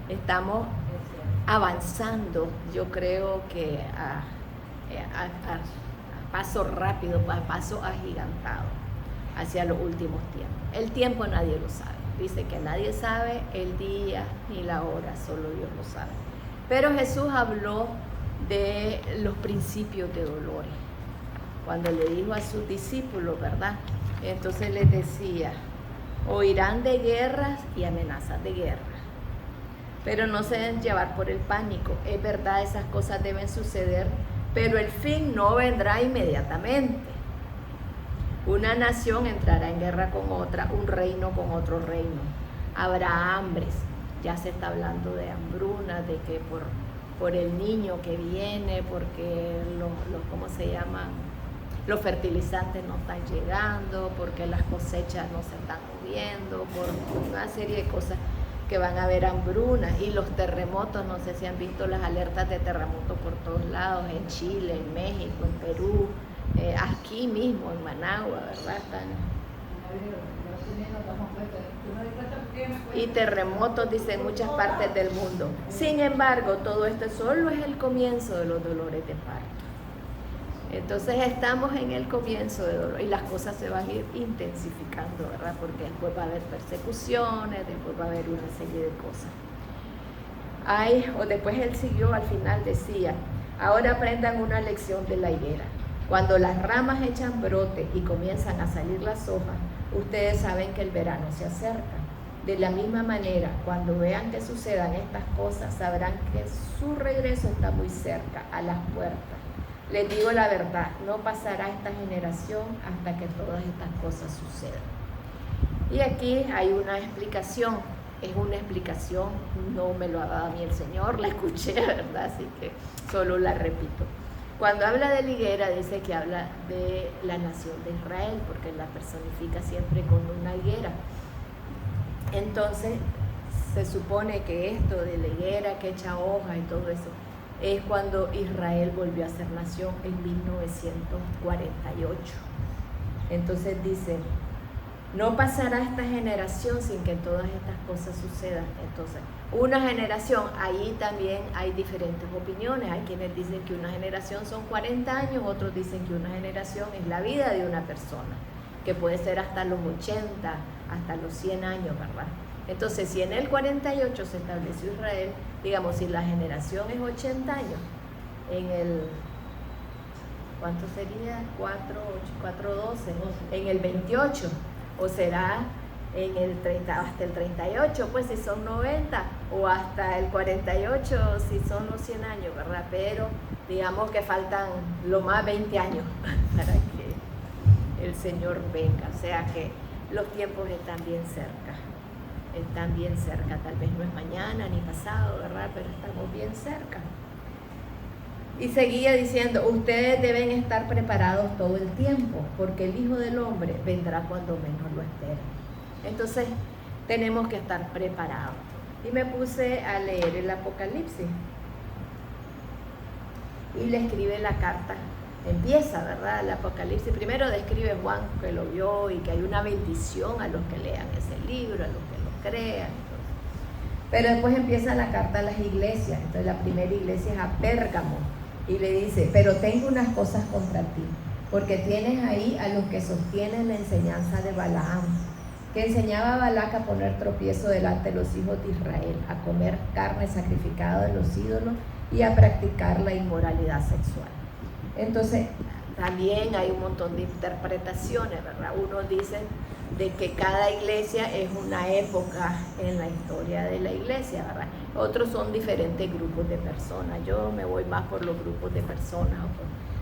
Estamos avanzando, yo creo que a paso rápido, a paso agigantado hacia los últimos tiempos. El tiempo nadie lo sabe. Dice que nadie sabe el día ni la hora, solo Dios lo sabe. Pero Jesús habló de los principios de dolores. Cuando le dijo a sus discípulos, ¿verdad? Entonces les decía, oirán de guerras y amenazas de guerra. Pero no se deben llevar por el pánico. Es verdad, esas cosas deben suceder, pero el fin no vendrá inmediatamente. Una nación entrará en guerra con otra, un reino con otro reino. Habrá hambres. Ya se está hablando de hambruna, de que por el niño que viene, porque ¿cómo se llaman? Los fertilizantes no están llegando, porque las cosechas no se están moviendo, por una serie de cosas que van a haber hambruna. Y los terremotos, no sé si han visto las alertas de terremotos por todos lados, en Chile, en México, en Perú, aquí mismo en Managua, ¿verdad? Y terremotos, dice, en muchas partes del mundo. Sin embargo, todo esto solo es el comienzo de los dolores de parto. Entonces estamos en el comienzo de dolor y las cosas se van a ir intensificando, ¿verdad? Porque después va a haber persecuciones, después va a haber una serie de cosas. Después él siguió, al final decía, ahora aprendan una lección de la higuera. Cuando las ramas echan brote y comienzan a salir las hojas, ustedes saben que el verano se acerca. De la misma manera, cuando vean que sucedan estas cosas, sabrán que su regreso está muy cerca, a las puertas. Les digo la verdad, no pasará esta generación hasta que todas estas cosas sucedan. Y aquí hay una explicación, es una explicación, no me lo ha dado a mí el Señor, la escuché, ¿verdad? Así que solo la repito. Cuando habla de la higuera, dice que habla de la nación de Israel, porque la personifica siempre con una higuera. Entonces, se supone que esto de la higuera que echa hojas y todo eso, es cuando Israel volvió a ser nación en 1948. Entonces dice, no pasará esta generación sin que todas estas cosas sucedan. Entonces, una generación, ahí también hay diferentes opiniones. Hay quienes dicen que una generación son 40 años, otros dicen que una generación es la vida de una persona, que puede ser hasta los 80, hasta los 100 años, ¿verdad? Entonces, si en el 48 se estableció Israel, digamos, si la generación es 80 años, en el, ¿cuánto sería? 412, en el 28, o será en el 30, hasta el 38, pues si son 90, o hasta el 48 si son los 100 años, ¿verdad? Pero digamos que faltan lo más 20 años para que el Señor venga, o sea que los tiempos están bien cerca. Están bien cerca, tal vez no es mañana ni pasado, ¿verdad? Pero estamos bien cerca. Y seguía diciendo, ustedes deben estar preparados todo el tiempo, porque el Hijo del Hombre vendrá cuando menos lo esperen. Entonces, tenemos que estar preparados. Y me puse a leer el Apocalipsis. Y le escribe la carta. Empieza, ¿verdad? El Apocalipsis. Primero describe Juan que lo vio y que hay una bendición a los que lean ese libro, a los que crean. Pero después empieza la carta a las iglesias. Entonces la primera iglesia es a Pérgamo y le dice, pero tengo unas cosas contra ti, porque tienes ahí a los que sostienen la enseñanza de Balaam, que enseñaba a Balac a poner tropiezo delante de los hijos de Israel, a comer carne sacrificada de los ídolos y a practicar la inmoralidad sexual. Entonces también hay un montón de interpretaciones, ¿verdad? Uno dice de que cada iglesia es una época en la historia de la iglesia, ¿verdad? Otros son diferentes grupos de personas. Yo me voy más por los grupos de personas.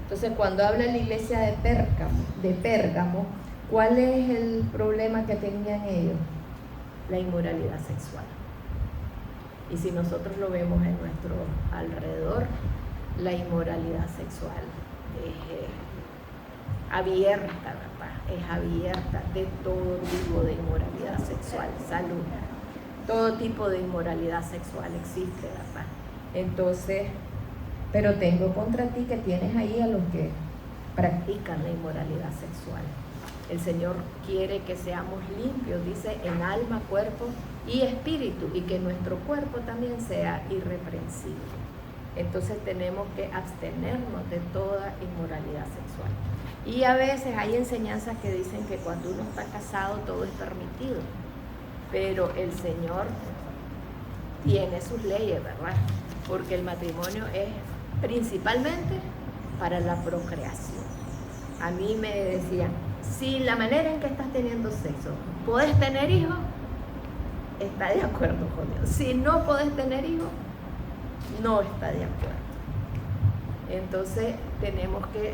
Entonces, cuando habla la iglesia de Pérgamo, ¿cuál es el problema que tenían ellos? La inmoralidad sexual. Y si nosotros lo vemos en nuestro alrededor, la inmoralidad sexual es abierta, ¿verdad? Es abierta de todo tipo de inmoralidad sexual, salud. Todo tipo de inmoralidad sexual existe, ¿verdad? Entonces, pero tengo contra ti que tienes ahí a los que practican la inmoralidad sexual. El Señor quiere que seamos limpios, dice, en alma, cuerpo y espíritu, y que nuestro cuerpo también sea irreprensible. Entonces tenemos que abstenernos de toda inmoralidad sexual. Y a veces hay enseñanzas que dicen que cuando uno está casado todo es permitido, pero el Señor tiene sus leyes, ¿verdad? Porque el matrimonio es principalmente para la procreación. A mí me decían, si la manera en que estás teniendo sexo, ¿podés tener hijos? Está de acuerdo con Dios. Si no podés tener hijos, no está de acuerdo. Entonces tenemos que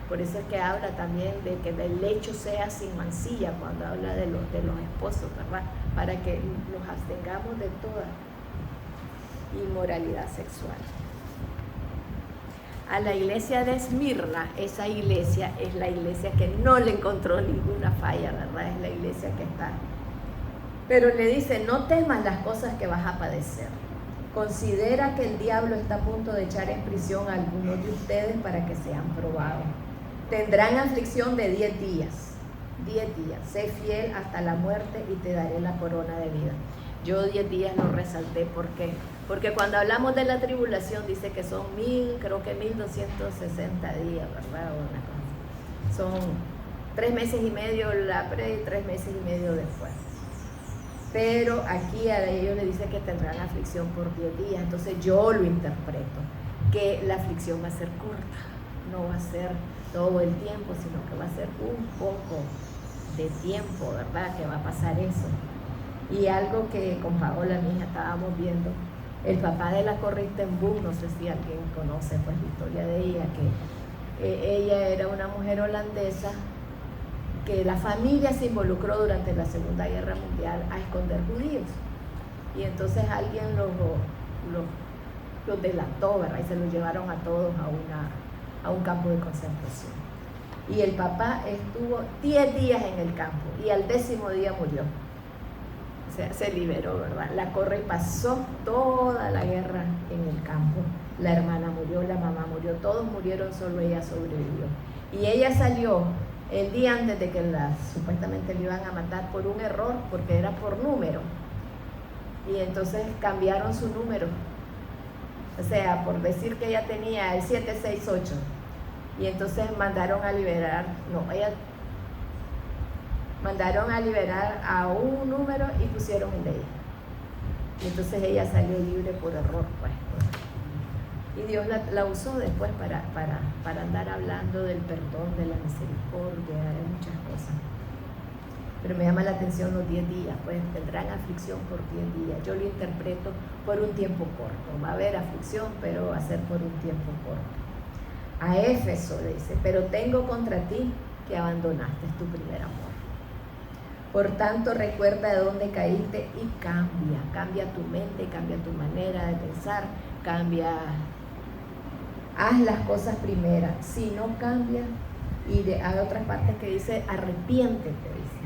por eso es que habla también de que el lecho sea sin mancilla, cuando habla de los esposos, ¿verdad? Para que nos abstengamos de toda inmoralidad sexual. A la iglesia de Esmirna, esa iglesia es la iglesia que no le encontró ninguna falla, ¿verdad? Es la iglesia que está. Pero le dice, no temas las cosas que vas a padecer. Considera que el diablo está a punto de echar en prisión a algunos de ustedes para que sean probados. Tendrán aflicción de 10 días. 10 días. Sé fiel hasta la muerte y te daré la corona de vida. Yo 10 días lo resalté. ¿Por qué? Porque cuando hablamos de la tribulación dice que son 1260 días, ¿verdad? Una cosa. Son 3 meses y medio la pre y 3 meses y medio después. Pero aquí a ellos le dice que tendrán aflicción por 10 días. Entonces yo lo interpreto, que la aflicción va a ser corta, no va a ser todo el tiempo, sino que va a ser un poco de tiempo, ¿verdad? Que va a pasar eso. Y algo que con Paola, mi hija, estábamos viendo, el papá de la corrista en Boom, no sé si alguien conoce pues la historia de ella, que ella era una mujer holandesa que la familia se involucró durante la Segunda Guerra Mundial a esconder judíos. Y entonces alguien los delató, ¿verdad? Y se los llevaron a todos a un campo de concentración. Y el papá estuvo 10 días en el campo y al 10º día murió. O sea, se liberó, ¿verdad? La corre pasó toda la guerra en el campo. La hermana murió, la mamá murió, todos murieron, solo ella sobrevivió. Y ella salió el día antes de que supuestamente le iban a matar por un error, porque era por número. Y entonces cambiaron su número. O sea, por decir que ella tenía el 768. Y entonces mandaron a liberar a un número y pusieron el de ella. Y entonces ella salió libre por error, pues. Y Dios la usó después para andar hablando del perdón, de la misericordia, de muchas cosas. Pero me llama la atención los 10 días, pues tendrán aflicción por 10 días. Yo lo interpreto por un tiempo corto. Va a haber aflicción, pero va a ser por un tiempo corto. A Éfeso le dice, pero tengo contra ti que abandonaste tu primer amor. Por tanto, recuerda de dónde caíste y cambia tu mente, cambia tu manera de pensar, haz las cosas primeras. Si no cambia, y hay otras partes que dice arrepiéntete, dice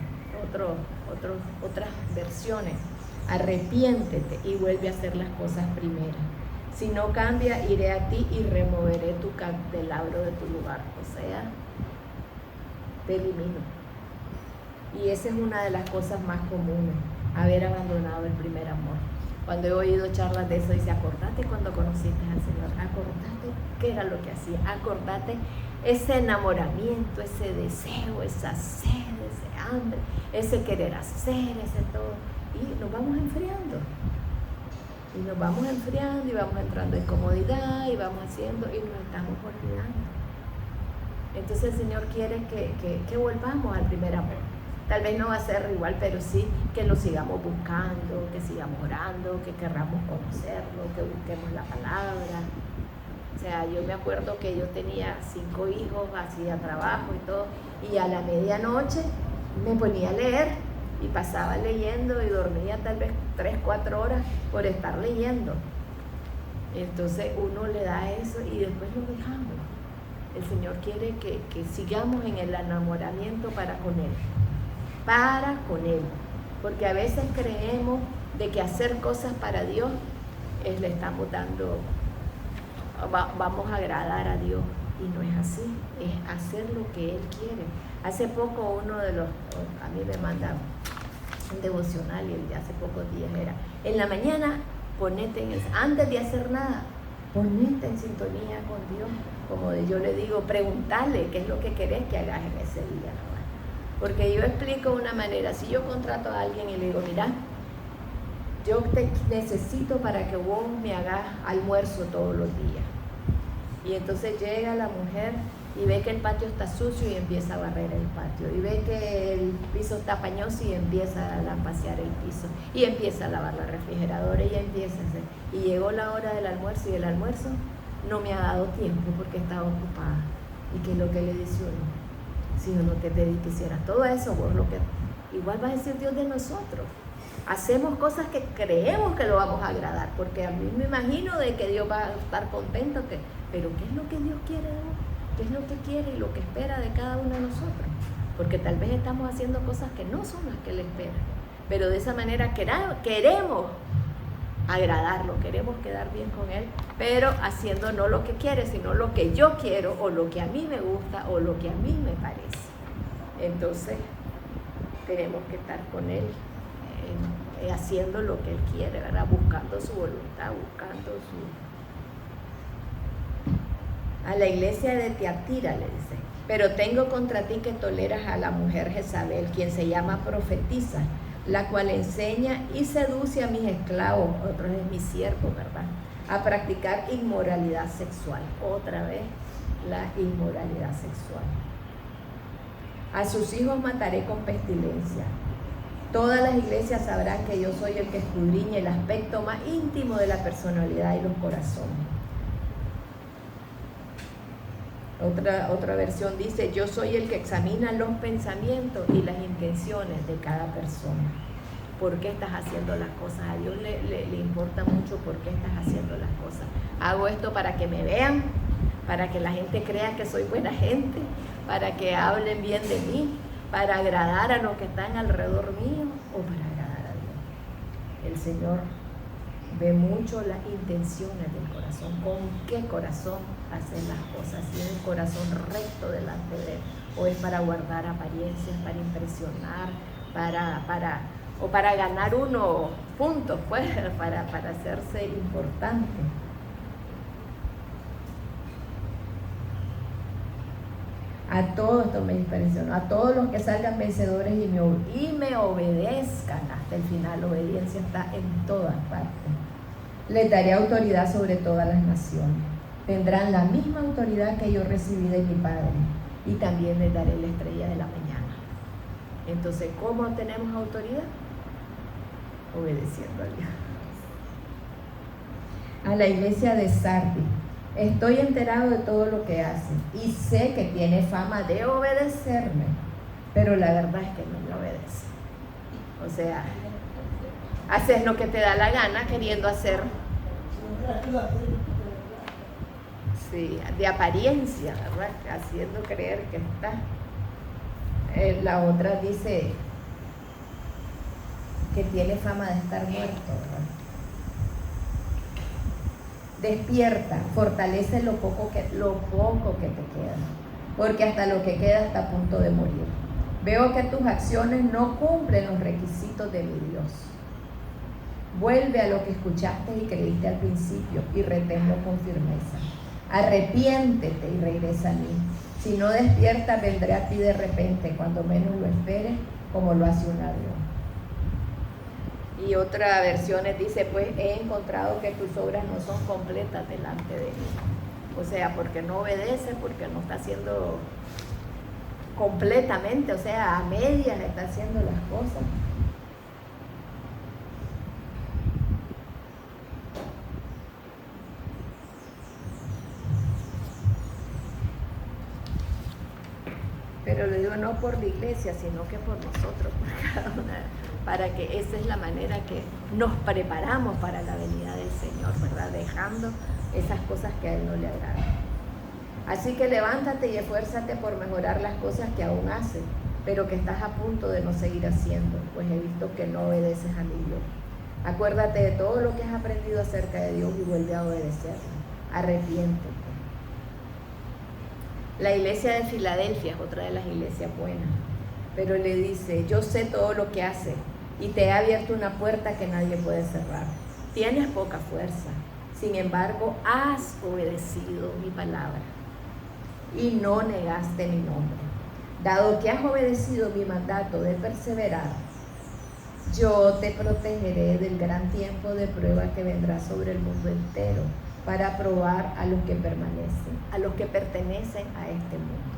otras versiones, arrepiéntete y vuelve a hacer las cosas primeras. Si no cambia, iré a ti y removeré tu candelabro de tu lugar, o sea, te elimino. Y esa es una de las cosas más comunes, haber abandonado el primer amor. Cuando he oído charlas de eso, dice, acordate cuando conociste al Señor, acordate qué era lo que hacía, acordate ese enamoramiento, ese deseo, esa sed, ese hambre, ese querer hacer, ese todo. Y nos vamos enfriando. Y nos vamos enfriando y vamos entrando en comodidad y vamos haciendo y nos estamos olvidando. Entonces el Señor quiere que volvamos al primer amor. Tal vez no va a ser igual, pero sí que lo sigamos buscando, que sigamos orando, que querramos conocerlo, que busquemos la palabra. O sea, yo me acuerdo que yo tenía 5 hijos, hacía trabajo y todo, y a la medianoche me ponía a leer y pasaba leyendo y dormía tal vez 3-4 horas por estar leyendo. Entonces uno le da eso y después lo dejamos. El Señor quiere que sigamos en el enamoramiento para con Él. Porque a veces creemos de que hacer cosas para Dios le estamos dando, vamos a agradar a Dios, y no es así, es hacer lo que Él quiere. Hace poco a mí me manda un devocional, y el de hace pocos días era, en la mañana antes de hacer nada, ponete en sintonía con Dios, como yo le digo, preguntarle qué es lo que querés que hagas en ese día, ¿no? Porque yo explico de una manera, si yo contrato a alguien y le digo, mira, yo te necesito para que vos me hagas almuerzo todos los días, y entonces llega la mujer y ve que el patio está sucio y empieza a barrer el patio, y ve que el piso está pañoso y empieza a pasear el piso, y empieza a lavar la refrigeradora, y empieza a hacer, y llegó la hora del almuerzo, y el almuerzo no me ha dado tiempo porque estaba ocupada. ¿Y qué es lo que le dice uno? Si uno te hiciera todo eso, vos lo que igual va a decir Dios de nosotros. Hacemos cosas que creemos que lo vamos a agradar, porque a mí me imagino de que Dios va a estar contento, pero ¿qué es lo que Dios quiere de vos? ¿Qué es lo que quiere y lo que espera de cada uno de nosotros? Porque tal vez estamos haciendo cosas que no son las que Él espera, pero de esa manera queremos agradarlo, queremos quedar bien con Él, pero haciendo no lo que quiere, sino lo que yo quiero, o lo que a mí me gusta, o lo que a mí me parece. Entonces tenemos que estar con Él, haciendo lo que Él quiere, ¿verdad? Buscando su voluntad, buscando su... A la iglesia de Tiatira le dice, pero tengo contra ti que toleras a la mujer Jezabel, quien se llama profetisa, la cual enseña y seduce a mis esclavos, otros es mis siervos, ¿verdad?, a practicar inmoralidad sexual. Otra vez la inmoralidad sexual. A sus hijos mataré con pestilencia. Todas las iglesias sabrán que yo soy el que escudriña el aspecto más íntimo de la personalidad y los corazones. Otra versión dice, yo soy el que examina los pensamientos y las intenciones de cada persona. ¿Por qué estás haciendo las cosas? A Dios le importa mucho por qué estás haciendo las cosas. Hago esto para que me vean, para que la gente crea que soy buena gente, para que hablen bien de mí, para agradar a los que están alrededor mío, o para agradar a Dios. El Señor ve mucho las intenciones del corazón, con qué corazón hacen las cosas, si es un corazón recto delante de Él, o es para guardar apariencias, para impresionar, para ganar uno puntos, pues, para hacerse importante. A todos, esto me impresionó, a todos los que salgan vencedores y me obedezcan hasta el final. La obediencia está en todas partes. Les daré autoridad sobre todas las naciones. Tendrán la misma autoridad que yo recibí de mi Padre, y también les daré la estrella de la mañana. Entonces, ¿cómo tenemos autoridad? Obedeciendo a Dios. A la iglesia de Sardis, estoy enterado de todo lo que hace y sé que tiene fama de obedecerme, pero la verdad es que no me obedece. O sea, haces lo que te da la gana queriendo hacer, sí, de apariencia, ¿verdad?, haciendo creer que está. La otra dice que tiene fama de estar muerto, ¿verdad? Despierta, fortalece lo poco que te queda, porque hasta lo que queda está a punto de morir. Veo que tus acciones no cumplen los requisitos de mi Dios. Vuelve a lo que escuchaste y creíste al principio y reténlo con firmeza. Arrepiéntete y regresa a mí. Si no despiertas, vendré a ti de repente, cuando menos lo esperes, como lo hace un ladrón. Y otra versión dice, pues he encontrado que tus obras no son completas delante de mí. O sea, porque no obedece, porque no está haciendo completamente, o sea, a medias está haciendo las cosas. Pero le digo, no por la iglesia, sino que por nosotros, por cada una, para que esa es la manera que nos preparamos para la venida del Señor, ¿verdad? Dejando esas cosas que a Él no le agradan. Así que levántate y esfuérzate por mejorar las cosas que aún haces, pero que estás a punto de no seguir haciendo, pues he visto que no obedeces a mi Dios. Acuérdate de todo lo que has aprendido acerca de Dios y vuelve a obedecerlo. Arrepiéntete. La iglesia de Filadelfia es otra de las iglesias buenas, pero le dice, yo sé todo lo que hace, y te he abierto una puerta que nadie puede cerrar. Tienes poca fuerza, sin embargo, has obedecido mi palabra y no negaste mi nombre. Dado que has obedecido mi mandato de perseverar, yo te protegeré del gran tiempo de prueba que vendrá sobre el mundo entero para probar a los que permanecen, a los que pertenecen a este mundo.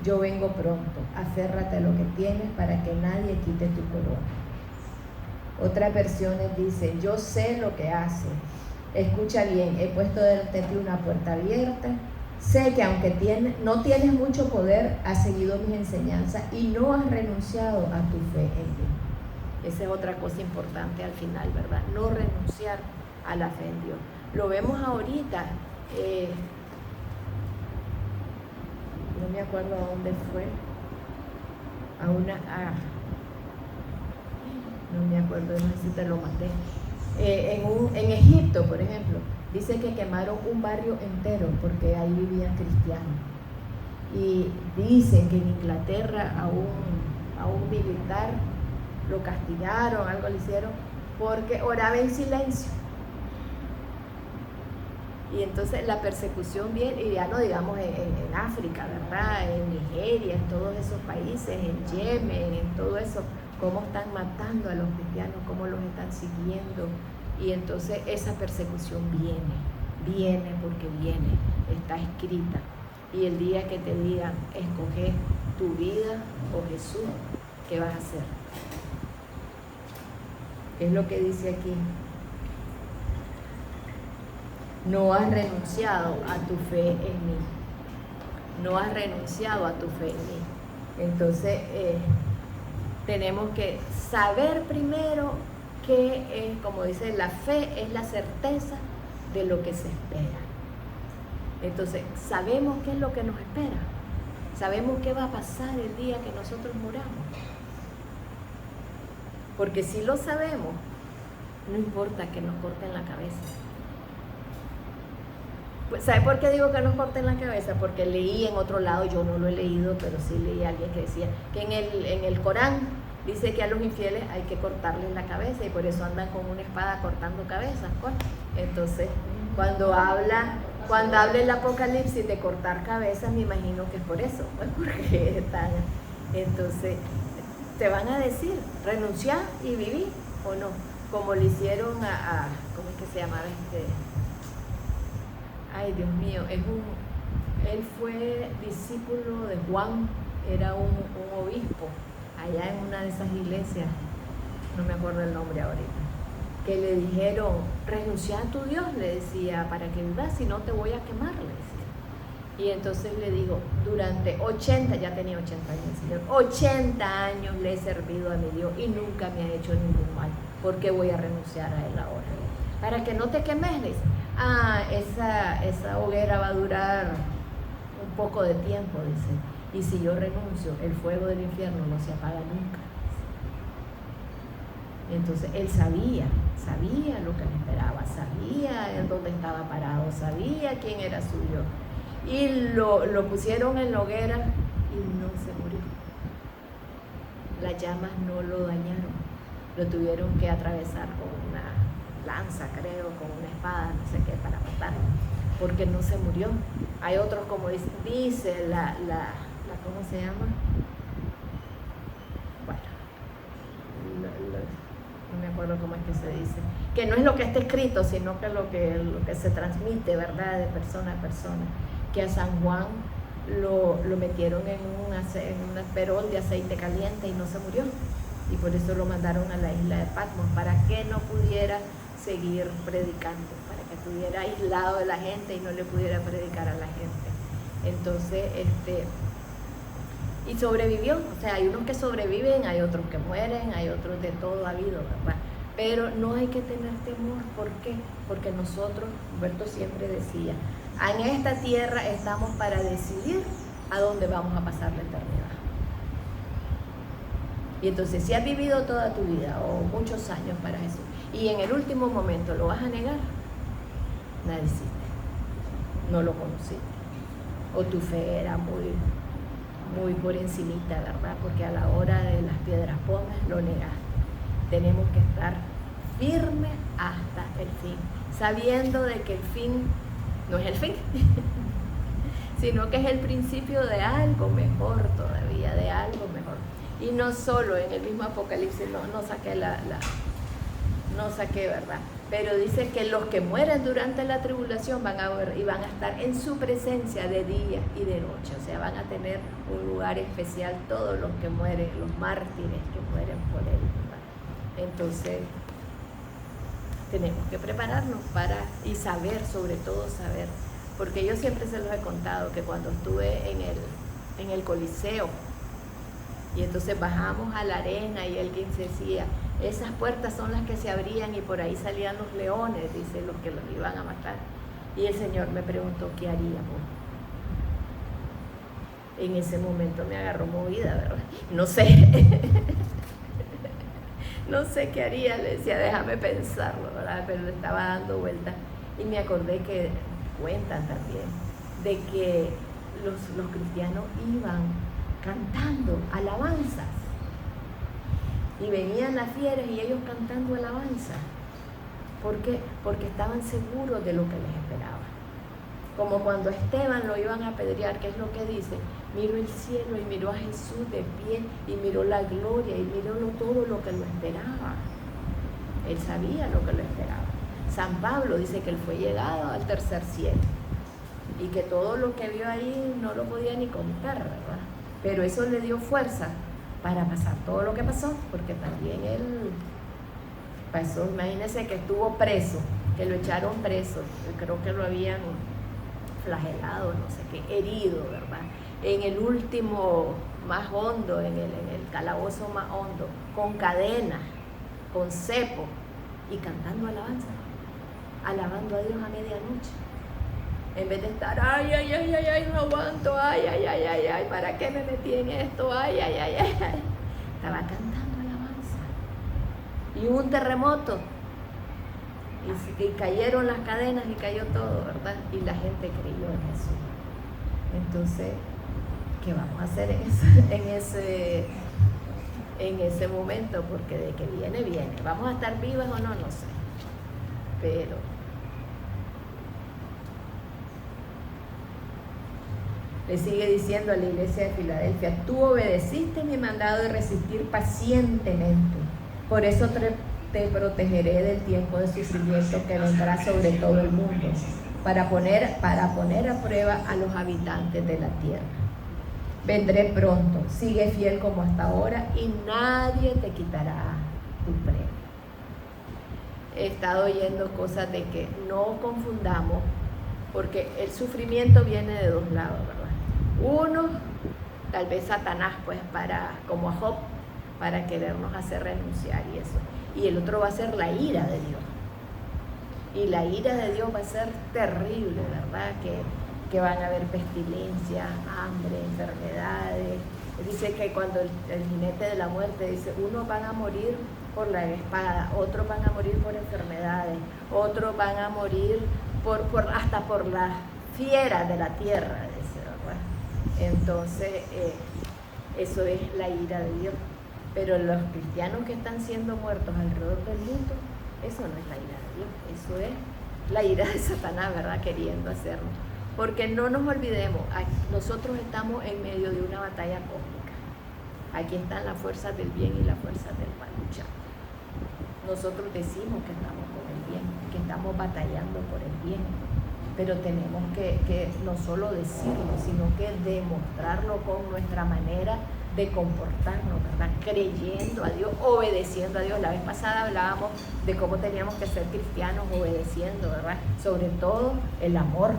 Yo vengo pronto, aférrate a lo que tienes para que nadie quite tu corona. Otras versiones dicen, yo sé lo que haces. Escucha bien, he puesto delante de ti una puerta abierta. Sé que aunque no tienes mucho poder, has seguido mis enseñanzas y no has renunciado a tu fe en mí. Esa es otra cosa importante al final, ¿verdad? No renunciar a la fe en Dios. Lo vemos ahorita. No me acuerdo a dónde fue. No me acuerdo, no sé si te lo mandé. En Egipto, por ejemplo, dice que quemaron un barrio entero porque ahí vivían cristianos. Y dicen que en Inglaterra a un militar lo castigaron, algo le hicieron, porque oraba en silencio. Y entonces la persecución viene, y ya no digamos en África, ¿verdad? En Nigeria, en todos esos países, en Yemen, en todo eso, cómo están matando a los cristianos, cómo los están siguiendo. Y entonces esa persecución viene porque viene, está escrita. Y el día que te digan, escoge tu vida o Jesús, ¿qué vas a hacer? Es lo que dice aquí. No has renunciado a tu fe en mí. No has renunciado a tu fe en mí. Entonces, tenemos que saber primero que, como dice, la fe es la certeza de lo que se espera. Entonces, sabemos qué es lo que nos espera. Sabemos qué va a pasar el día que nosotros muramos. Porque si lo sabemos, no importa que nos corten la cabeza. Pues, ¿sabe por qué digo que nos corten la cabeza? Porque leí en otro lado, yo no lo he leído, pero sí leí a alguien que decía que en el Corán dice que a los infieles hay que cortarles la cabeza y por eso andan con una espada cortando cabezas. Entonces, cuando habla el Apocalipsis de cortar cabezas, me imagino que es por eso, pues porque están. Entonces, te van a decir, renunciar y vivir o no, como le hicieron ¿cómo es que se llamaba Ay, Dios mío, él fue discípulo de Juan, era un obispo, allá en una de esas iglesias, no me acuerdo el nombre ahorita, que le dijeron, renuncia a tu Dios, le decía, para que vivas, si no te voy a quemar, le decía. Y entonces le digo, durante 80, ya tenía 80 años, Señor, 80 años le he servido a mi Dios y nunca me ha hecho ningún mal, ¿por qué voy a renunciar a él ahora? Para que no te quemes, le dice. Esa hoguera va a durar un poco de tiempo, dice. Y si yo renuncio, el fuego del infierno no se apaga nunca. Entonces él sabía lo que le esperaba, sabía en dónde estaba parado, sabía quién era su Dios. Y lo pusieron en la hoguera y no se murió. Las llamas no lo dañaron, lo tuvieron que atravesar con una lanza, creo, con una espada, no sé qué, para matarlo, porque no se murió. Hay otros, como dice ¿cómo se llama? Bueno, no me acuerdo cómo es que se dice, que no es lo que está escrito, sino que lo que se transmite, ¿verdad?, de persona a persona, que a San Juan lo metieron en un perol de aceite caliente y no se murió, y por eso lo mandaron a la isla de Patmos, para que no pudiera seguir predicando, para que estuviera aislado de la gente y no le pudiera predicar a la gente. Entonces, y sobrevivió. O sea, hay unos que sobreviven, hay otros que mueren, hay otros, de todo ha habido, ¿verdad? Pero no hay que tener temor. ¿Por qué? Porque nosotros, Humberto siempre decía, en esta tierra estamos para decidir a dónde vamos a pasar la eternidad. Y entonces, si has vivido toda tu vida o muchos años para Jesús y en el último momento lo vas a negar, nada hiciste, no lo conociste, o tu fe era muy por encimita, ¿verdad? Porque a la hora de las piedras pongas lo negaste. tenemos que estar firmes hasta el fin, sabiendo de que el fin no es el fin, sino que es el principio de algo mejor todavía, de algo mejor. Y no solo en el mismo Apocalipsis, no saqué, ¿verdad? Pero dice que los que mueren durante la tribulación van a ver y van a estar en su presencia de día y de noche. O sea, van a tener un lugar especial todos los que mueren, los mártires que mueren por él, ¿verdad? Entonces, tenemos que prepararnos y saber, sobre todo saber. Porque yo siempre se los he contado que cuando estuve en el Coliseo, y entonces bajamos a la arena y alguien decía, esas puertas son las que se abrían y por ahí salían los leones, dice, los que los iban a matar. Y el Señor me preguntó, ¿qué haríamos? En ese momento me agarró movida, ¿verdad? No sé. No sé qué haría, le decía, déjame pensarlo, ¿verdad? Pero le estaba dando vueltas. Y me acordé que cuentan también de que los cristianos iban cantando alabanzas y venían las fieras y ellos cantando alabanzas. ¿Por qué? Porque estaban seguros de lo que les esperaba. Como cuando a Esteban lo iban a apedrear, ¿qué es lo que dice? Miró el cielo y miró a Jesús de pie y miró la gloria y miró todo lo que lo esperaba. Él sabía lo que lo esperaba. San Pablo dice que él fue llegado al tercer cielo y que todo lo que vio ahí no lo podía ni contar, ¿verdad? Pero eso le dio fuerza para pasar todo lo que pasó, porque también él pasó, imagínense que estuvo preso, que lo echaron preso, creo que lo habían flagelado, no sé qué, herido, ¿verdad? En el último más hondo, en el calabozo más hondo, con cadenas, con cepo y cantando alabanza, alabando a Dios a medianoche. En vez de estar, ay, no aguanto, ay, ¿para qué me metí en esto? Ay. Estaba cantando alabanza. Y hubo un terremoto. Y cayeron las cadenas y cayó todo, ¿verdad? Y la gente creyó en Jesús. Entonces, ¿qué vamos a hacer en ese momento? Porque de que viene. ¿Vamos a estar vivas o no? No sé. Pero le sigue diciendo a la iglesia de Filadelfia, tú obedeciste mi mandado de resistir pacientemente. Por eso te protegeré del tiempo de sufrimiento que vendrá sobre todo el mundo, para poner a prueba a los habitantes de la tierra. Vendré pronto, sigue fiel como hasta ahora y nadie te quitará tu premio. He estado oyendo cosas de que no confundamos, porque el sufrimiento viene de dos lados, ¿verdad? Uno, tal vez Satanás, pues, como a Job, para querernos hacer renunciar y eso. Y el otro va a ser la ira de Dios. Y la ira de Dios va a ser terrible, ¿verdad? Que van a haber pestilencias, hambre, enfermedades. Dice que cuando el jinete de la muerte dice, unos van a morir por la espada, otros van a morir por enfermedades, otros van a morir hasta por las fieras de la tierra, dice, ¿verdad? Entonces, eso es la ira de Dios. Pero los cristianos que están siendo muertos alrededor del mundo, eso no es la ira de Dios, eso es la ira de Satanás, ¿verdad? Queriendo hacernos. Porque no nos olvidemos, nosotros estamos en medio de una batalla cósmica. Aquí están las fuerzas del bien y las fuerzas del mal luchando. Nosotros decimos que estamos con el bien, que estamos batallando por el bien, pero tenemos que no solo decirlo, sino que demostrarlo con nuestra manera de comportarnos, ¿verdad? Creyendo a Dios, obedeciendo a Dios. La vez pasada hablábamos de cómo teníamos que ser cristianos obedeciendo, ¿verdad? Sobre todo el amor.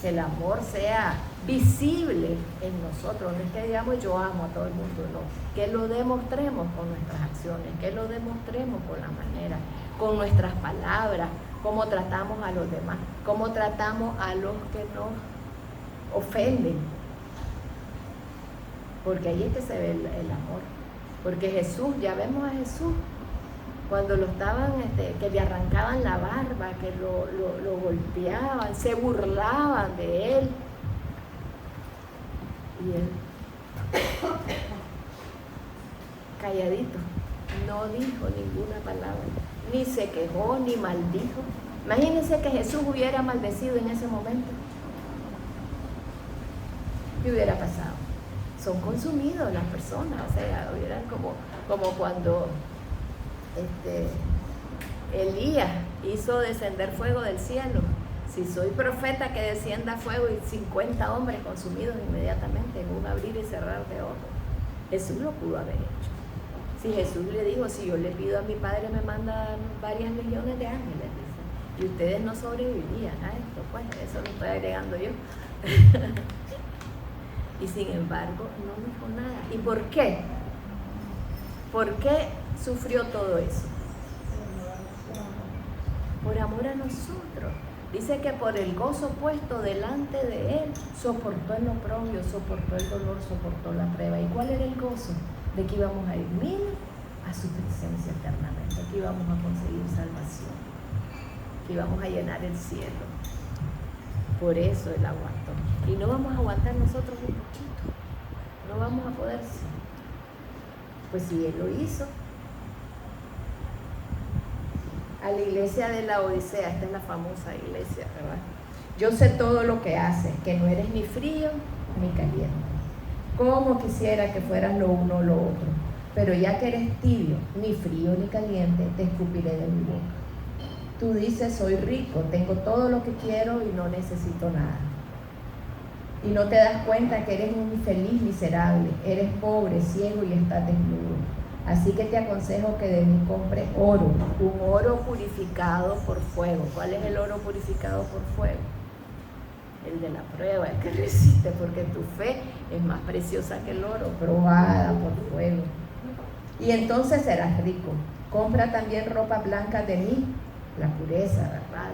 Que el amor sea visible en nosotros. No es que digamos yo amo a todo el mundo, no. Que lo demostremos con nuestras acciones, que lo demostremos con la manera, con nuestras palabras, cómo tratamos a los demás, cómo tratamos a los que nos ofenden. Porque ahí es que se ve el amor. Porque Jesús, ya vemos a Jesús, cuando lo estaban, que le arrancaban la barba, que lo golpeaban, se burlaban de él. Y él, calladito, No dijo ninguna palabra, ni se quejó, ni maldijo. Imagínense que Jesús hubiera maldecido en ese momento. ¿Qué hubiera pasado? Son consumidos las personas, o sea, hubieran como cuando Elías hizo descender fuego del cielo. Si soy profeta, que descienda fuego, y 50 hombres consumidos inmediatamente en un abrir y cerrar de ojos. Jesús lo pudo haber hecho. Si Jesús le dijo, si yo le pido a mi Padre, me manda varias legiones de ángeles, dice, y ustedes no sobrevivirían a esto, pues eso lo estoy agregando yo. Y sin embargo no dijo nada. ¿Y por qué? ¿Por qué sufrió todo eso? Por amor a nosotros. Dice que por el gozo puesto delante de él, soportó el oprobio, soportó el dolor, soportó la prueba. ¿Y cuál era el gozo? De que íbamos a ir a su presencia eternamente, que íbamos a conseguir salvación, que íbamos a llenar el cielo. Por eso él aguantó. Y no vamos a aguantar nosotros un poquito, no vamos a poder. Pues si él lo hizo. A la iglesia de la Odisea, esta es la famosa iglesia, ¿verdad? Yo sé todo lo que haces, que no eres ni frío ni caliente. Cómo quisiera que fueras lo uno o lo otro, pero ya que eres tibio, ni frío ni caliente, te escupiré de mi boca. Tú dices, soy rico, tengo todo lo que quiero y no necesito nada. Y no te das cuenta que eres un infeliz miserable, eres pobre, ciego y estás desnudo. Así que te aconsejo que de mí compres oro, un oro purificado por fuego. ¿Cuál es el oro purificado por fuego? El de la prueba, el que resiste, porque tu fe es más preciosa que el oro, probada por fuego. Y entonces serás rico. Compra también ropa blanca de mí, la pureza, ¿verdad?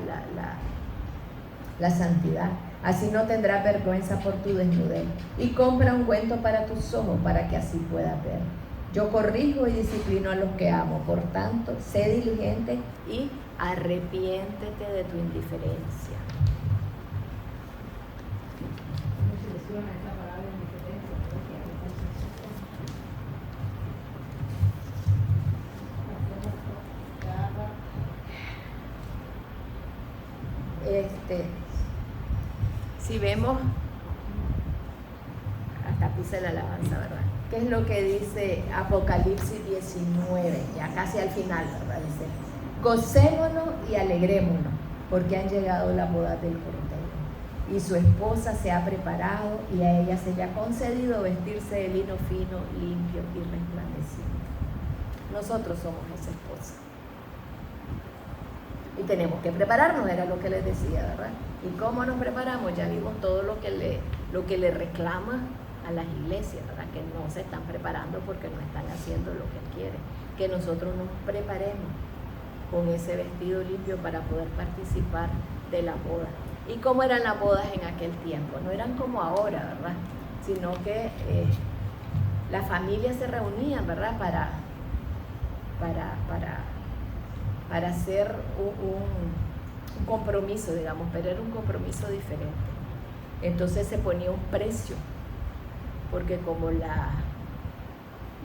La santidad. Así no tendrás vergüenza por tu desnudez. Y compra ungüento para tus ojos, para que así puedas ver. Yo corrijo y disciplino a los que amo, por tanto, sé diligente y arrepiéntete de tu indiferencia. Si vemos, hasta puse la alabanza, ¿verdad? ¿Qué es lo que dice Apocalipsis 19? Ya casi al final, ¿verdad? Dice, gocémonos y alegrémonos, porque han llegado las bodas del Cordero, y su esposa se ha preparado, y a ella se le ha concedido vestirse de lino fino, limpio y resplandeciente. Nosotros somos esa esposa. Y tenemos que prepararnos, era lo que les decía, ¿verdad? ¿Y cómo nos preparamos? Ya vimos todo lo que le reclama a las iglesias, ¿verdad? Que no se están preparando porque no están haciendo lo que quieren. Que nosotros nos preparemos con ese vestido limpio para poder participar de la boda. ¿Y cómo eran las bodas en aquel tiempo? No eran como ahora, ¿verdad? Sino que las familias se reunían, ¿verdad? Para hacer un compromiso, digamos, pero era un compromiso diferente. Entonces se ponía un precio, porque como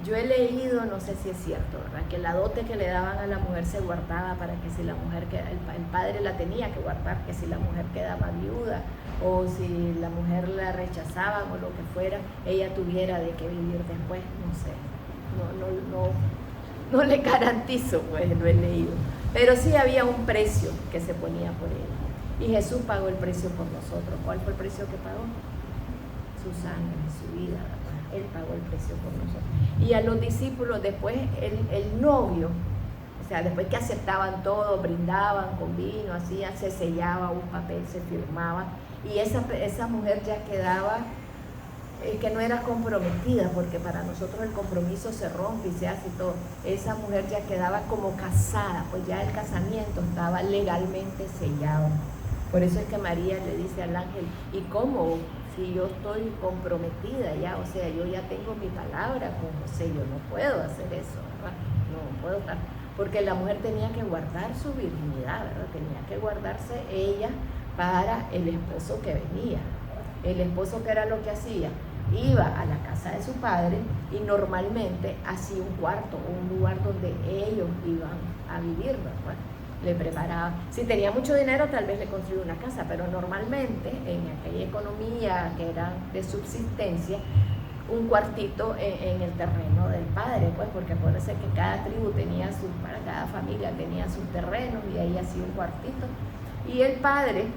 yo he leído, no sé si es cierto, ¿verdad? Que la dote que le daban a la mujer se guardaba para que si la mujer, el padre la tenía que guardar, que si la mujer quedaba viuda o si la mujer la rechazaban o lo que fuera, ella tuviera de qué vivir después, no sé, no le garantizo, pues lo he leído, pero sí había un precio que se ponía por ella, y Jesús pagó el precio por nosotros. ¿Cuál fue el precio que pagó? Su sangre, su vida, ¿verdad? Él pagó el precio por nosotros. Y a los discípulos después el novio, o sea, después que aceptaban todo, brindaban con vino, hacían, se sellaba un papel, se firmaba, y esa mujer ya quedaba, que no era comprometida, porque para nosotros el compromiso se rompe y se hace todo. Esa mujer ya quedaba como casada, pues ya el casamiento estaba legalmente sellado. Por eso es que María le dice al ángel, ¿y cómo? Si yo estoy comprometida ya, o sea, yo ya tengo mi palabra con José, yo no puedo hacer eso, ¿verdad? No puedo estar, porque la mujer tenía que guardar su virginidad, ¿verdad? Tenía que guardarse ella para el esposo que venía. El esposo, ¿qué era lo que hacía? iba a la casa de su padre y normalmente hacía un cuarto o un lugar donde ellos iban a vivir, ¿verdad? Le preparaba, si tenía mucho dinero tal vez le construía una casa, pero normalmente en aquella economía que era de subsistencia, un cuartito en el terreno del padre, pues, porque acuérdense que cada tribu tenía para cada familia tenía sus terrenos y ahí hacía un cuartito. Y el padre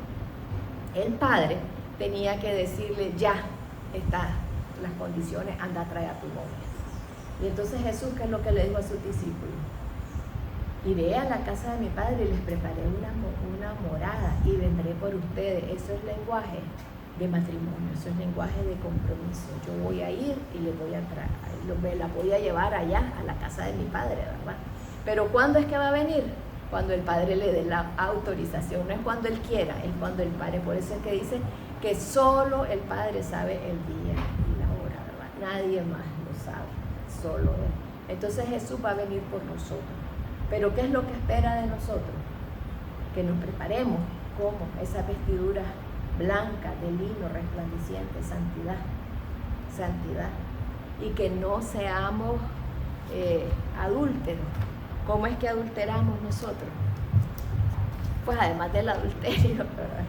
tenía que decirle, ya están las condiciones, anda a traer a tu novia. Y entonces Jesús, ¿qué es lo que le dijo a sus discípulos? Iré a la casa de mi padre y les preparé una morada y vendré por ustedes. Eso es lenguaje de matrimonio, eso es lenguaje de compromiso. Yo voy a ir y les voy a traer, me la voy a llevar allá a la casa de mi padre, ¿verdad? Pero ¿cuándo es que va a venir? Cuando el padre le dé la autorización, no es cuando él quiera, es cuando el padre. Por eso es que dice que solo el padre sabe el día y la hora, ¿verdad? Nadie más lo sabe, solo él. Entonces Jesús va a venir por nosotros. Pero ¿qué es lo que espera de nosotros? Que nos preparemos como esas vestiduras blancas de lino resplandeciente, santidad, y que no seamos adúlteros. ¿Cómo es que adulteramos nosotros? Pues además del adulterio, ¿verdad?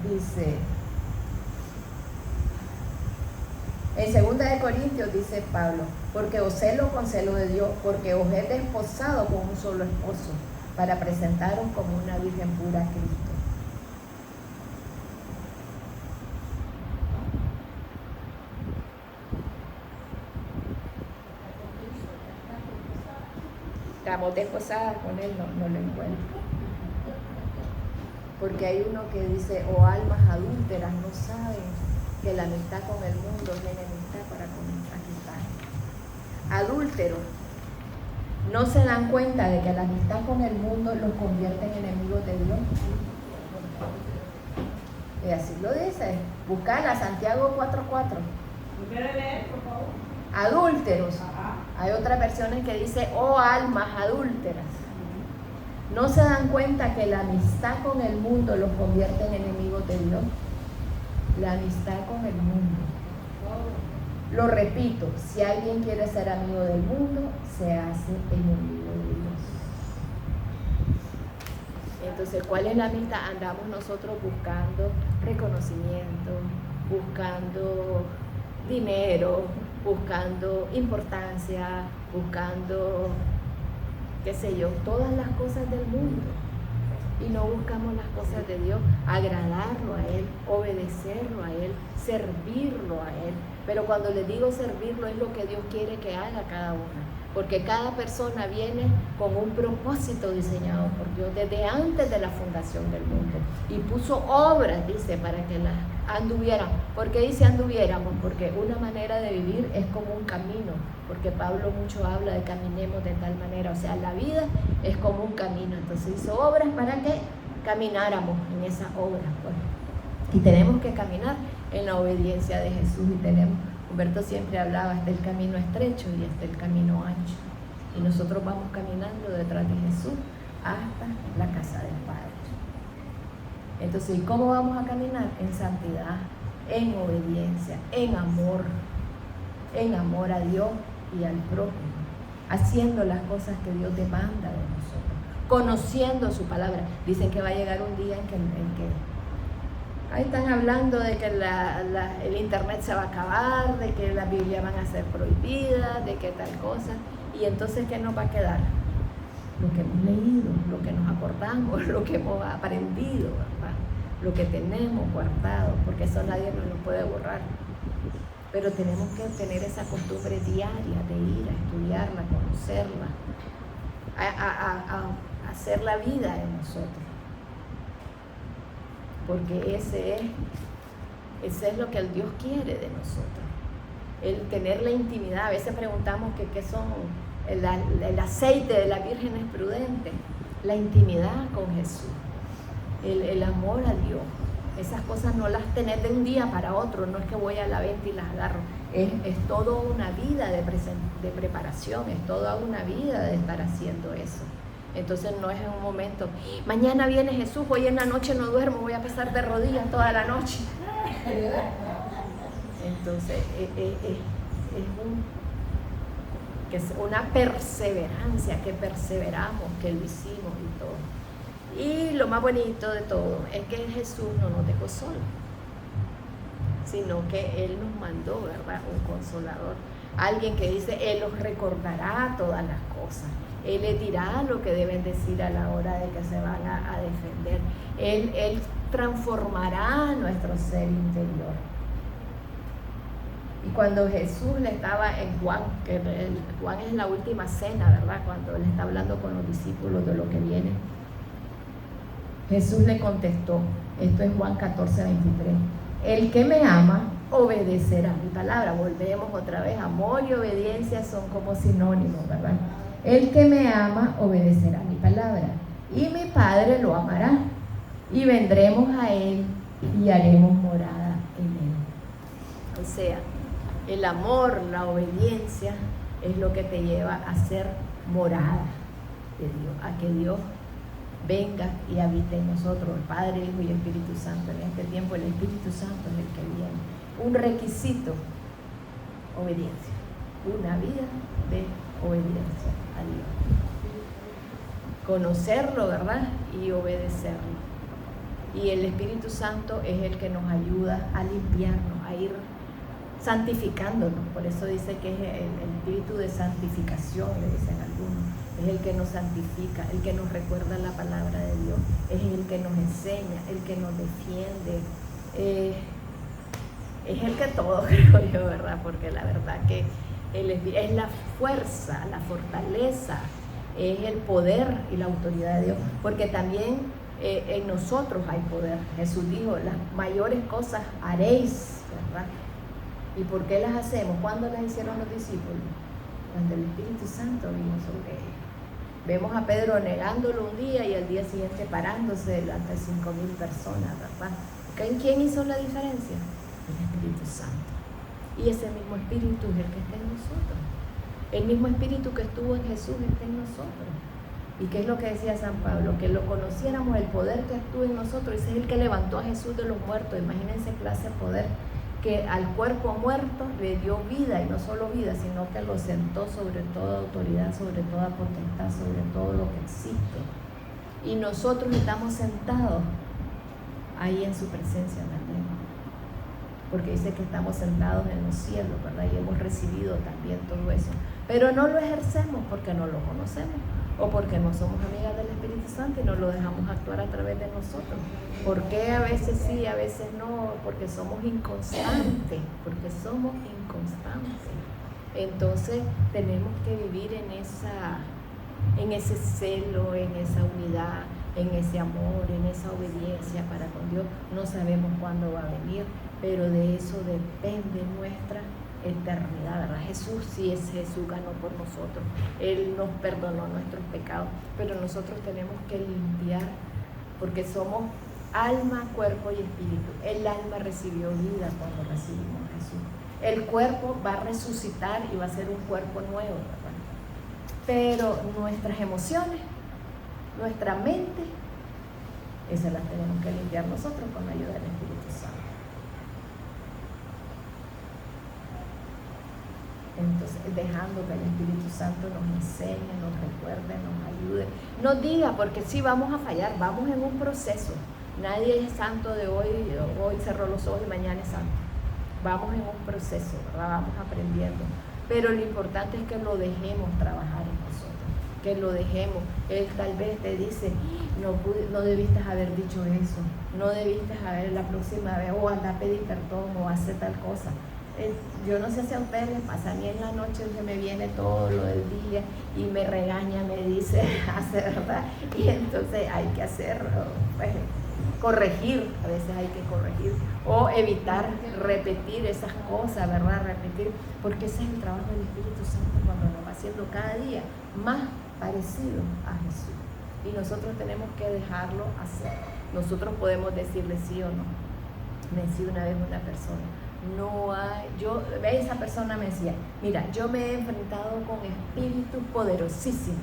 Dice, en 2 de Corintios dice Pablo, porque os celo con celo de Dios, porque os he desposado con un solo esposo, para presentaros como una virgen pura a Cristo. Estamos desposadas con él, no lo encuentro. Porque hay uno que dice, oh almas adúlteras, no saben que la amistad con el mundo es enemistad para con aquí está. Adúlteros, no se dan cuenta de que la amistad con el mundo los convierte en enemigos de Dios. Y así lo dice. Buscala, Santiago 4:4. ¿Quiere leer, por favor? Adúlteros. Hay otras versiones que dice, oh almas adúlteras. ¿No se dan cuenta que la amistad con el mundo los convierte en enemigos de Dios? La amistad con el mundo. Lo repito, si alguien quiere ser amigo del mundo, se hace enemigo de Dios. Entonces, ¿cuál es la amistad? Andamos nosotros buscando reconocimiento, buscando dinero, buscando importancia, buscando, qué sé yo, todas las cosas del mundo. Y no buscamos las cosas de Dios, agradarlo a Él, obedecerlo a Él, servirlo a Él. Pero cuando le digo servirlo es lo que Dios quiere que haga cada una. Porque cada persona viene con un propósito diseñado por Dios desde antes de la fundación del mundo. Y puso obras, dice, para que las anduvieran. ¿Por qué dice anduviéramos? Porque una manera de vivir es como un camino. Porque Pablo mucho habla de caminemos de tal manera. O sea, la vida es como un camino. Entonces hizo obras para que camináramos en esa obra, pues. Y tenemos que caminar en la obediencia de Jesús. Y tenemos, Humberto siempre hablaba, hasta el camino estrecho y hasta el camino ancho. Y nosotros vamos caminando detrás de Jesús hasta la casa del Padre. Entonces, ¿y cómo vamos a caminar? En santidad, en obediencia, en amor a Dios y al prójimo, haciendo las cosas que Dios demanda de nosotros, conociendo su palabra. Dicen que va a llegar un día en que ahí están hablando de que el internet se va a acabar, de que las Biblias van a ser prohibidas, de que tal cosa. Y entonces, ¿qué nos va a quedar? Lo que hemos leído, lo que nos acordamos, lo que hemos aprendido, ¿verdad? Lo que tenemos guardado, porque eso nadie nos lo puede borrar. Pero tenemos que tener esa costumbre diaria de ir a estudiarla, a conocerla, a hacer la vida en nosotros. Porque ese es lo que el Dios quiere de nosotros. El tener la intimidad. A veces preguntamos qué son el aceite de la Virgen es prudente. La intimidad con Jesús. El amor a Dios. Esas cosas no las tenés de un día para otro. No es que voy a la venta y las agarro. Es toda una vida de preparación. Es toda una vida de estar haciendo eso. Entonces no es en un momento, mañana viene Jesús, hoy en la noche no duermo, voy a pasar de rodillas toda la noche. Entonces es una perseverancia, que perseveramos, que lo hicimos y todo. Y lo más bonito de todo es que Jesús no nos dejó solos, sino que Él nos mandó, ¿verdad?, un consolador, alguien que dice, Él los recordará todas las cosas, Él les dirá lo que deben decir a la hora de que se van a defender, Él transformará nuestro ser interior. Y cuando Jesús le estaba en Juan, que Juan es la última cena, ¿verdad?, cuando Él está hablando con los discípulos de lo que viene, Jesús le contestó, esto es Juan 14:23, el que me ama obedecerá mi palabra. Volvemos otra vez, amor y obediencia son como sinónimos, ¿verdad? El que me ama obedecerá mi palabra, y mi Padre lo amará, y vendremos a Él y haremos morada en Él. O sea, el amor, la obediencia es lo que te lleva a ser morada de Dios, a que Dios venga y habite en nosotros, el Padre, Hijo y Espíritu Santo. En este tiempo el Espíritu Santo es el que viene. Un requisito, obediencia, una vida de obediencia a Dios. Conocerlo, ¿verdad?, y obedecerlo. Y el Espíritu Santo es el que nos ayuda a limpiarnos, a ir santificándonos. Por eso dice que es el espíritu de santificación, le dicen algunos. Es el que nos santifica, el que nos recuerda la palabra de Dios, es el que nos enseña, el que nos defiende, es el que todo, creo yo, ¿verdad? Porque la verdad que es la fuerza, la fortaleza, es el poder y la autoridad de Dios, porque también en nosotros hay poder. Jesús dijo, las mayores cosas haréis, ¿verdad? ¿Y por qué las hacemos? ¿Cuándo las hicieron los discípulos? Cuando el Espíritu Santo vino sobre ellos. Vemos a Pedro negándolo un día y al día siguiente parándose delante de 5,000 personas, ¿verdad? ¿Quién hizo la diferencia? El Espíritu Santo. Y ese mismo Espíritu es el que está en nosotros. El mismo Espíritu que estuvo en Jesús está en nosotros. ¿Y qué es lo que decía San Pablo? Que lo conociéramos, el poder que actúa en nosotros. Ese es el que levantó a Jesús de los muertos. Imagínense clase de poder, que al cuerpo muerto le dio vida, y no solo vida, sino que lo sentó sobre toda autoridad, sobre toda potestad, sobre todo lo que existe. Y nosotros estamos sentados ahí en su presencia también, porque dice que estamos sentados en los cielos, ¿verdad? Y hemos recibido también todo eso, pero no lo ejercemos porque no lo conocemos, o porque no somos amigas del Espíritu Santo y no lo dejamos actuar a través de nosotros. ¿Por qué a veces sí, a veces no? Porque somos inconstantes, Entonces tenemos que vivir en ese celo, en esa unidad, en ese amor, en esa obediencia para con Dios. No sabemos cuándo va a venir, pero de eso depende nuestra eternidad, ¿verdad? Jesús ganó por nosotros, Él nos perdonó nuestros pecados, pero nosotros tenemos que limpiar, porque somos alma, cuerpo y espíritu. El alma recibió vida cuando recibimos a Jesús. El cuerpo va a resucitar y va a ser un cuerpo nuevo, ¿verdad? Pero nuestras emociones, nuestra mente, esas las tenemos que limpiar nosotros con la ayuda del Espíritu Santo. Entonces, dejando que el Espíritu Santo nos enseñe, nos recuerde, nos ayude, nos diga, porque sí vamos a fallar, vamos en un proceso. Nadie es santo de hoy cerró los ojos y mañana es santo. Vamos en un proceso, ¿verdad? Vamos aprendiendo. Pero lo importante es que lo dejemos trabajar en nosotros, que lo dejemos. Él tal vez te dice, no debiste haber dicho eso, no debiste haber la próxima vez, o anda a pedir perdón, o hacer tal cosa. Yo no sé si a ustedes les pasa, a mí en la noche se me viene todo lo del día y me regaña, me dice, hace, ¿verdad? Y entonces hay que hacerlo, pues, corregir, a veces hay que corregir, o evitar repetir esas cosas, ¿verdad? Repetir, porque ese es el trabajo del Espíritu Santo cuando nos va haciendo cada día más parecido a Jesús. Y nosotros tenemos que dejarlo hacer. Nosotros podemos decirle sí o no. Me decía una vez una persona, esa persona me decía, mira, yo me he enfrentado con espíritus poderosísimos,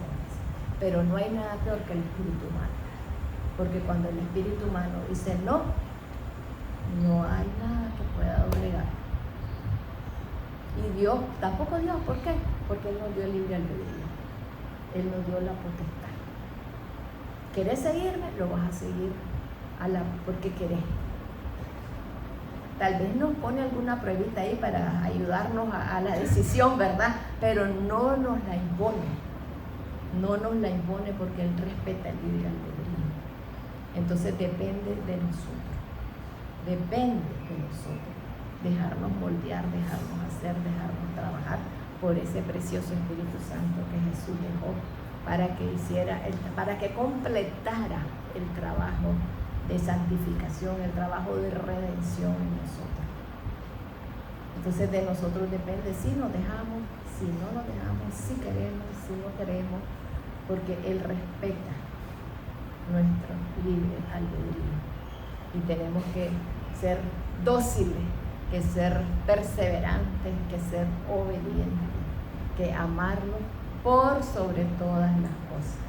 pero no hay nada peor que el espíritu humano, porque cuando el espíritu humano dice no hay nada que pueda doblegar. Y Dios, tampoco Dios, ¿por qué? Porque Él nos dio el libre albedrío. Él nos dio la potestad. ¿Querés seguirme? Lo vas a seguir porque querés. Tal vez nos pone alguna pruebita ahí para ayudarnos a la decisión, ¿verdad? Pero no nos la impone. No nos la impone porque Él respeta el libre albedrío. Entonces depende de nosotros. Depende de nosotros. Dejarnos moldear, dejarnos hacer, dejarnos trabajar por ese precioso Espíritu Santo que Jesús dejó para que completara el trabajo de santificación, el trabajo de redención en nosotros. Entonces de nosotros depende si nos dejamos, si no nos dejamos, si queremos, si no queremos, porque Él respeta nuestro libre albedrío. Y tenemos que ser dóciles, que ser perseverantes, que ser obedientes, que amarlo por sobre todas las cosas.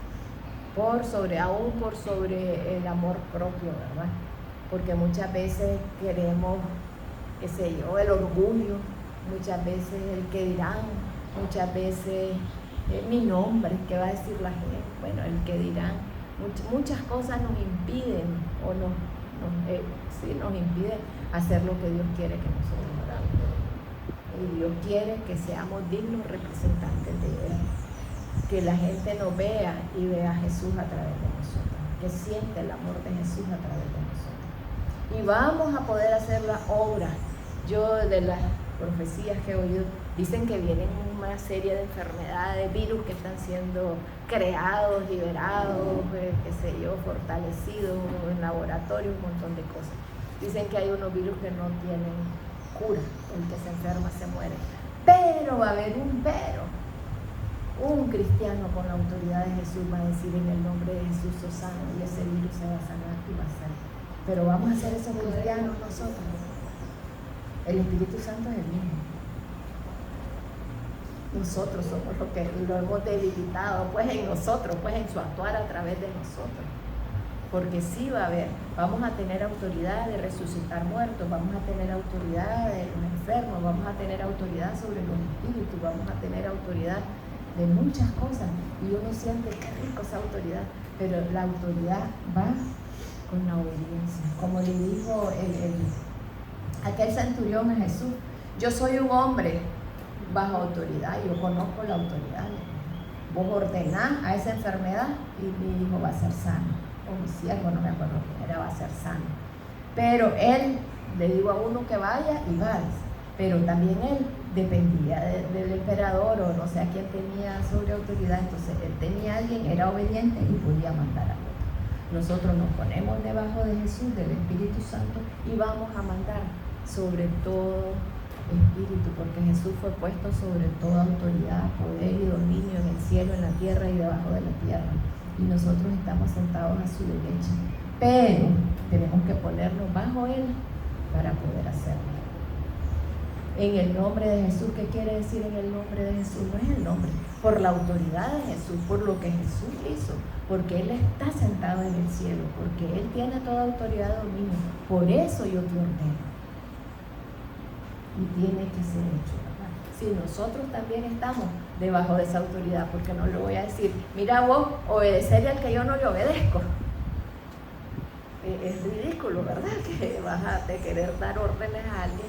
Aún por sobre el amor propio, ¿verdad? Porque muchas veces queremos, qué sé yo, el orgullo, muchas veces el que dirán, muchas veces mi nombre, ¿qué va a decir la gente? Bueno, el que dirán, muchas cosas nos impiden nos impiden hacer lo que Dios quiere que nosotros hagamos. Y Dios quiere que seamos dignos representantes de Él. Que la gente nos vea y vea a Jesús a través de nosotros, que siente el amor de Jesús a través de nosotros. Y vamos a poder hacer la obra. Yo de las profecías que he oído, dicen que vienen una serie de enfermedades, virus que están siendo creados, liberados, qué sé yo, fortalecidos en laboratorios, un montón de cosas. Dicen que hay unos virus que no tienen cura, el que se enferma se muere. Pero va a haber un pero. Un cristiano con la autoridad de Jesús va a decir en el nombre de Jesús sos sano y ese virus se va a sanar y va a salir. Pero vamos a ser esos cristianos nosotros. El Espíritu Santo es el mismo. Nosotros somos los que lo hemos debilitado, pues en nosotros, pues en su actuar a través de nosotros. Porque sí va a haber, vamos a tener autoridad de resucitar muertos, vamos a tener autoridad de los enfermos, vamos a tener autoridad sobre los espíritus, vamos a tener autoridad de muchas cosas, y uno siente que rico esa autoridad, pero la autoridad va con la obediencia. Como le dijo aquel centurión a Jesús, yo soy un hombre bajo autoridad, yo conozco la autoridad. Vos ordenás a esa enfermedad y mi hijo va a ser sano, o mi siervo, no me acuerdo quién era, va a ser sano. Pero él, le digo a uno que vaya y va, pero también él dependía del emperador o no sé a quién tenía sobre autoridad, entonces él tenía a alguien, era obediente y podía mandar a otro. Nosotros nos ponemos debajo de Jesús, del Espíritu Santo, y vamos a mandar sobre todo espíritu, porque Jesús fue puesto sobre toda autoridad, poder y dominio en el cielo, en la tierra y debajo de la tierra, y nosotros estamos sentados a su derecha, pero tenemos que ponernos bajo Él para poder hacerlo. En el nombre de Jesús, ¿qué quiere decir en el nombre de Jesús? No es el nombre, por la autoridad de Jesús, por lo que Jesús hizo, porque Él está sentado en el cielo, porque Él tiene toda autoridad de dominio. Por eso yo te ordeno. Y tiene que ser hecho, ¿verdad? Si nosotros también estamos debajo de esa autoridad, porque no le voy a decir, mira vos, obedecerle al que yo no le obedezco. Es ridículo, ¿verdad? Que vas a querer dar órdenes a alguien.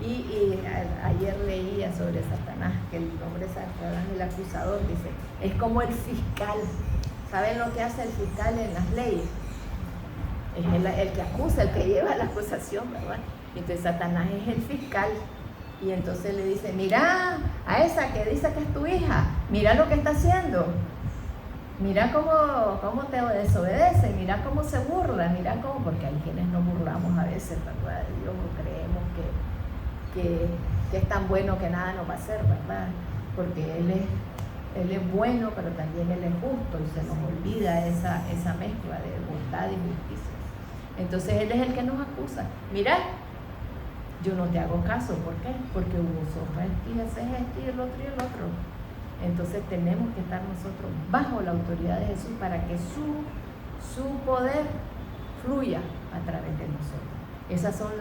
Y ayer leía sobre Satanás, que el nombre de Satanás, el acusador, dice, es como el fiscal. ¿Saben lo que hace el fiscal en las leyes? Es el que acusa, el que lleva la acusación, ¿verdad? Entonces Satanás es el fiscal. Y entonces le dice, mira a esa que dice que es tu hija, mira lo que está haciendo. Mira cómo te desobedece, mira cómo se burla, mira cómo, porque hay quienes nos burlamos a veces, ¿verdad? De Dios, o creemos que es tan bueno que nada nos va a hacer, ¿verdad? Porque Él es bueno, pero también Él es justo, y se nos olvida esa mezcla de bondad y justicia. Entonces Él es el que nos acusa. Mira, yo no te hago caso, ¿por qué? Porque vos sos esto y haces esto y el otro. Entonces tenemos que estar nosotros bajo la autoridad de Jesús para que su poder fluya a través de nosotros. Esas son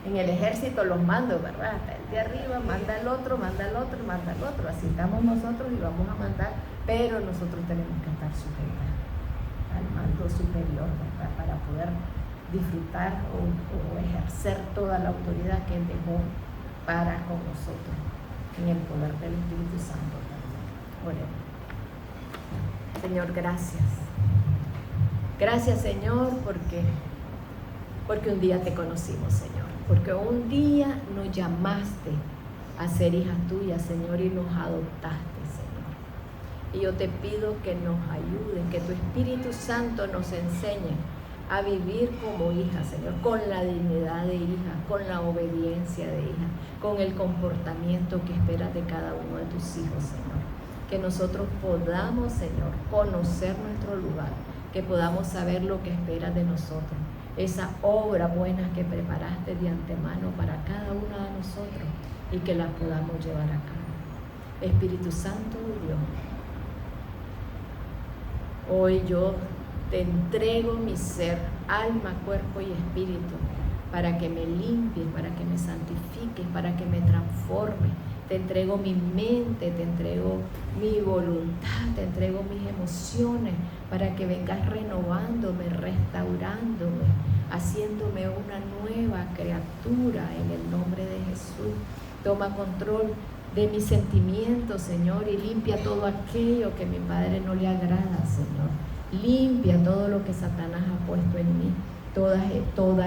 En el ejército los mando, ¿verdad? Hasta el de arriba, manda al otro, manda al otro, manda al otro. Así estamos nosotros y vamos a mandar, pero nosotros tenemos que estar sujetas al mando superior, ¿verdad? Para poder disfrutar o ejercer toda la autoridad que Él dejó para con nosotros en el poder del Espíritu Santo también. Oremos. Señor, gracias. Gracias, Señor, porque un día te conocimos, Señor. Porque un día nos llamaste a ser hijas tuyas, Señor, y nos adoptaste, Señor. Y yo te pido que nos ayudes, que tu Espíritu Santo nos enseñe a vivir como hijas, Señor, con la dignidad de hija, con la obediencia de hija, con el comportamiento que esperas de cada uno de tus hijos, Señor. Que nosotros podamos, Señor, conocer nuestro lugar, que podamos saber lo que esperas de nosotros, esa obra buena que preparaste de antemano para cada una de nosotros y que la podamos llevar a cabo. Espíritu Santo de Dios, hoy yo te entrego mi ser, alma, cuerpo y espíritu, para que me limpies, para que me santifiques, para que me transformes. Te entrego mi mente, te entrego mi voluntad, te entrego mis emociones, para que vengas renovándome, restaurándome, haciéndome una nueva criatura en el nombre de Jesús. Toma control de mis sentimientos, Señor, y limpia todo aquello que a mi Padre no le agrada, Señor. Limpia todo lo que Satanás ha puesto en mí, toda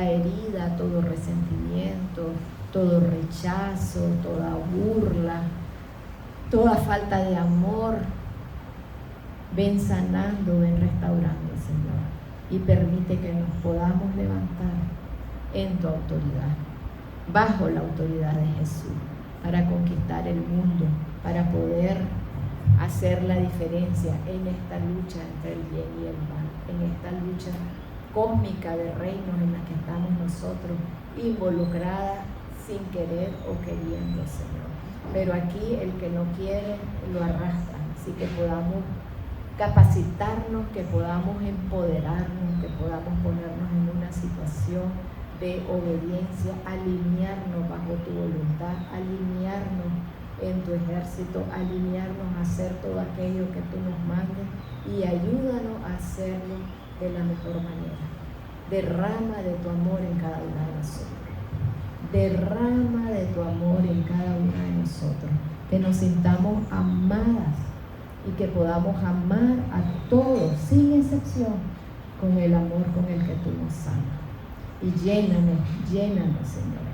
herida, todo resentimiento, todo rechazo, toda burla, toda falta de amor. Ven sanando, ven restaurando, Señor, y permite que nos podamos levantar en tu autoridad, bajo la autoridad de Jesús, para conquistar el mundo, para poder hacer la diferencia en esta lucha entre el bien y el mal, en esta lucha cósmica de reinos en la que estamos nosotros involucradas sin querer o queriendo, Señor. Pero aquí el que no quiere lo arrastra, así que podamos capacitarnos, que podamos empoderarnos, que podamos ponernos en una situación de obediencia, alinearnos bajo tu voluntad, alinearnos en tu ejército, alinearnos a hacer todo aquello que tú nos mandes y ayúdanos a hacerlo de la mejor manera. Derrama de tu amor en cada una de nosotros. Derrama de tu amor en cada una de nosotros. Que nos sintamos amadas y que podamos amar a todos, sin excepción, con el amor con el que tú nos amas. Y llénanos, Señor.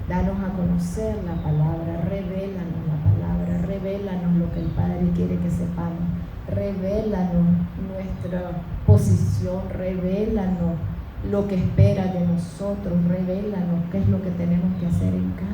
Danos a conocer la palabra, revélanos la palabra, revélanos lo que el Padre quiere que sepamos, revélanos nuestra posición, revélanos lo que espera de nosotros, revélanos qué es lo que tenemos que hacer en cada